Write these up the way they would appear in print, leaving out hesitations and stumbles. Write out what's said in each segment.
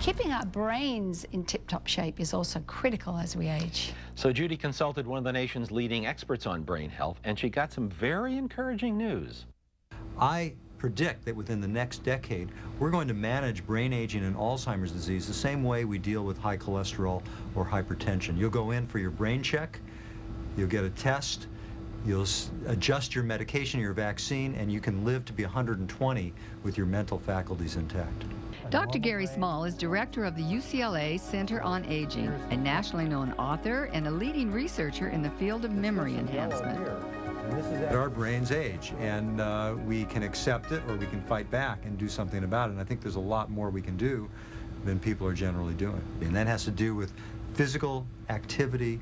Keeping our brains in tip-top shape is also critical as we age. So Judy consulted one of the nation's leading experts on brain health, and she got some very encouraging news. I predict that within the next decade, we're going to manage brain aging and Alzheimer's disease the same way we deal with high cholesterol or hypertension. You'll go in for your brain check, you'll get a test, you'll adjust your medication, your vaccine, and you can live to be 120 with your mental faculties intact. Dr. Gary Small is director of the UCLA Center on Aging, a nationally known author and a leading researcher in the field of memory enhancement. Our brains age, and we can accept it or we can fight back and do something about it. And I think there's a lot more we can do than people are generally doing. And that has to do with physical activity,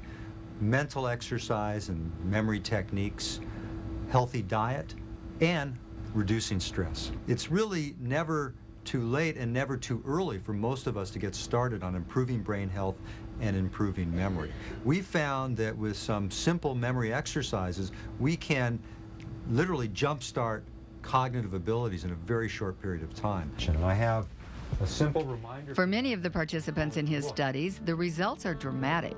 mental exercise and memory techniques, healthy diet, and reducing stress. It's really never too late and never too early for most of us to get started on improving brain health and improving memory. We found that with some simple memory exercises, we can literally jumpstart cognitive abilities in a very short period of time. And I have a simple reminder. For many of the participants in his studies, the results are dramatic.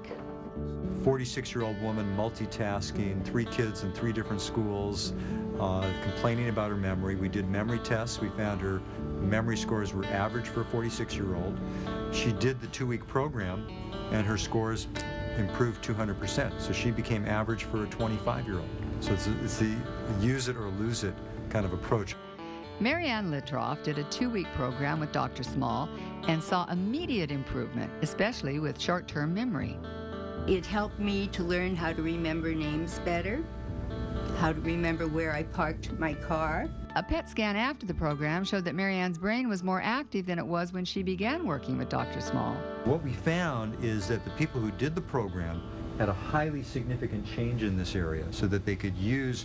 46-year-old woman, multitasking, 3 kids in 3 different schools, complaining about her memory. We did memory tests. We found her memory scores were average for a 46-year-old. She did the 2-week program, and her scores improved 200%. So she became average for a 25-year-old. So it's the use it or lose it kind of approach. Marianne Littroff did a 2-week program with Dr. Small and saw immediate improvement, especially with short-term memory. It helped me to learn how to remember names better, how to remember where I parked my car. A PET scan after the program showed that Marianne's brain was more active than it was when she began working with Dr. Small. What we found is that the people who did the program had a highly significant change in this area so that they could use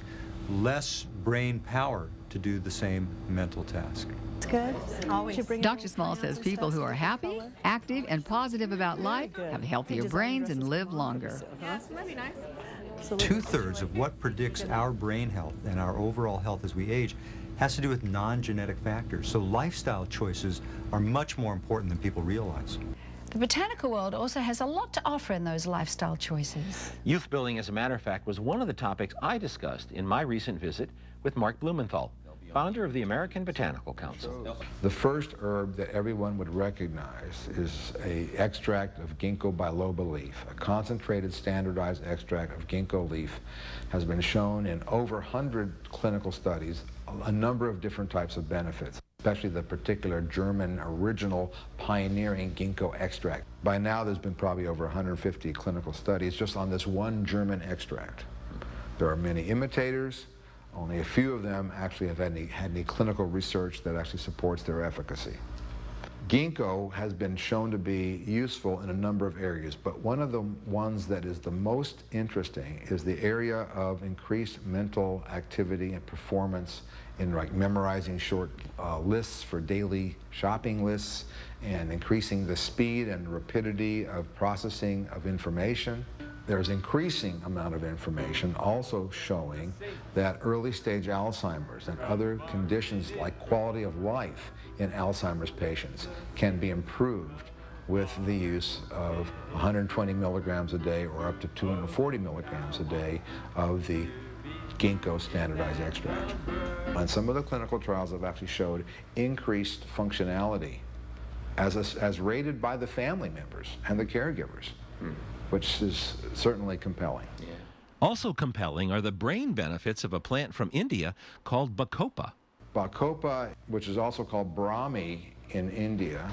less brain power to do the same mental task. Good. Dr. Small says people who are happy, active, and positive about life have healthier brains and live longer. Yes, that'd be nice. 2/3 of what predicts our brain health and our overall health as we age has to do with non-genetic factors. So lifestyle choices are much more important than people realize. The botanical world also has a lot to offer in those lifestyle choices. Youth building, as a matter of fact, was one of the topics I discussed in my recent visit with Mark Blumenthal, founder of the American Botanical Council. The first herb that everyone would recognize is an extract of ginkgo biloba leaf. A concentrated, standardized extract of ginkgo leaf has been shown in over 100 clinical studies, a number of different types of benefits, especially the particular German original pioneering ginkgo extract. By now there's been probably over 150 clinical studies just on this one German extract. There are many imitators. Only a few of them actually have had any clinical research that actually supports their efficacy. Ginkgo has been shown to be useful in a number of areas, but one of the ones that is the most interesting is the area of increased mental activity and performance in like memorizing short lists for daily shopping lists and increasing the speed and rapidity of processing of information. There's increasing amount of information also showing that early stage Alzheimer's and other conditions like quality of life in Alzheimer's patients can be improved with the use of 120 milligrams a day or up to 240 milligrams a day of the ginkgo standardized extract. And some of the clinical trials have actually showed increased functionality as rated by the family members and the caregivers. Which is certainly compelling. Yeah. Also compelling are the brain benefits of a plant from India called Bacopa. Bacopa, which is also called Brahmi in India,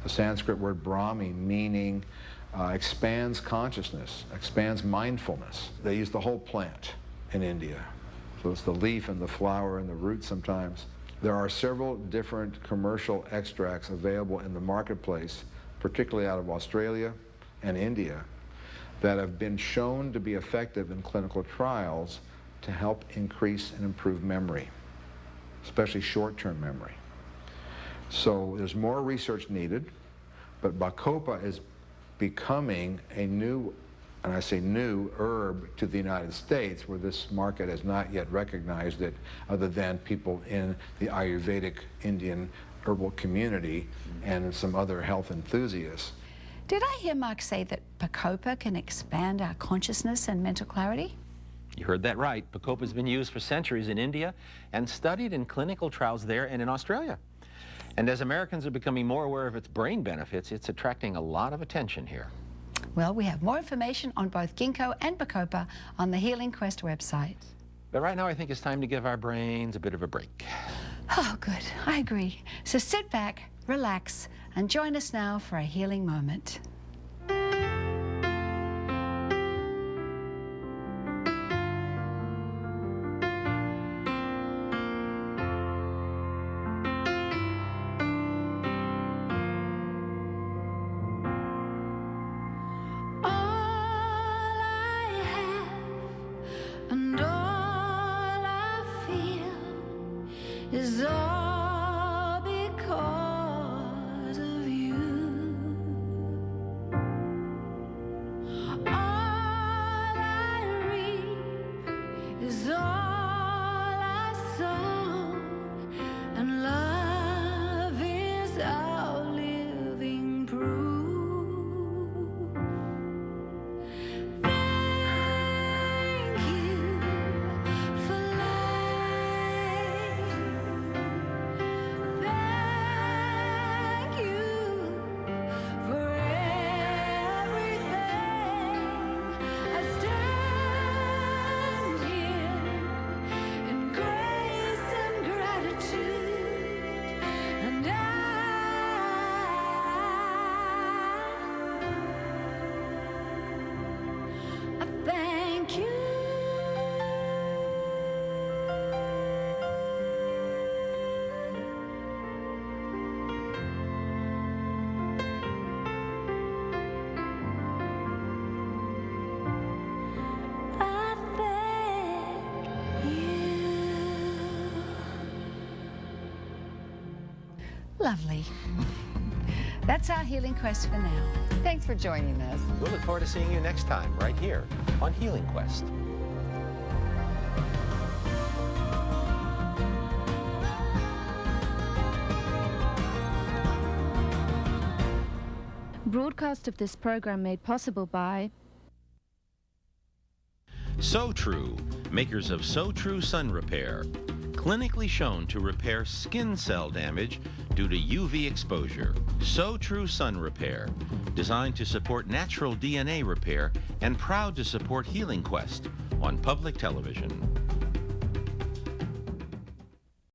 the Sanskrit word Brahmi meaning expands consciousness, expands mindfulness. They use the whole plant in India. So it's the leaf and the flower and the root sometimes. There are several different commercial extracts available in the marketplace, particularly out of Australia and India, that have been shown to be effective in clinical trials to help increase and improve memory, especially short-term memory. So there's more research needed, but Bacopa is becoming a new, and I say new, herb to the United States, where this market has not yet recognized it other than people in the Ayurvedic Indian herbal community and some other health enthusiasts. Did I hear Mark say that Bacopa can expand our consciousness and mental clarity? You heard that right. Bacopa has been used for centuries in India and studied in clinical trials there and in Australia. And as Americans are becoming more aware of its brain benefits, it's attracting a lot of attention here. Well, we have more information on both ginkgo and Bacopa on the Healing Quest website. But right now, I think it's time to give our brains a bit of a break. Oh, good. I agree. So sit back, relax, and join us now for a healing moment. Is all because of you. All I reap is all I sow, and love is our living proof. Thank you for life. Thank you for everything. I stand here in grace and gratitude, and I thank you. I thank you. Lovely. That's our Healing Quest for now. Thanks for joining us. We'll look forward to seeing you next time, right here on Healing Quest. Broadcast of this program made possible by So True, makers of So True Sun Repair. Clinically shown to repair skin cell damage due to UV exposure. So True Sun Repair, designed to support natural DNA repair and proud to support Healing Quest on public television.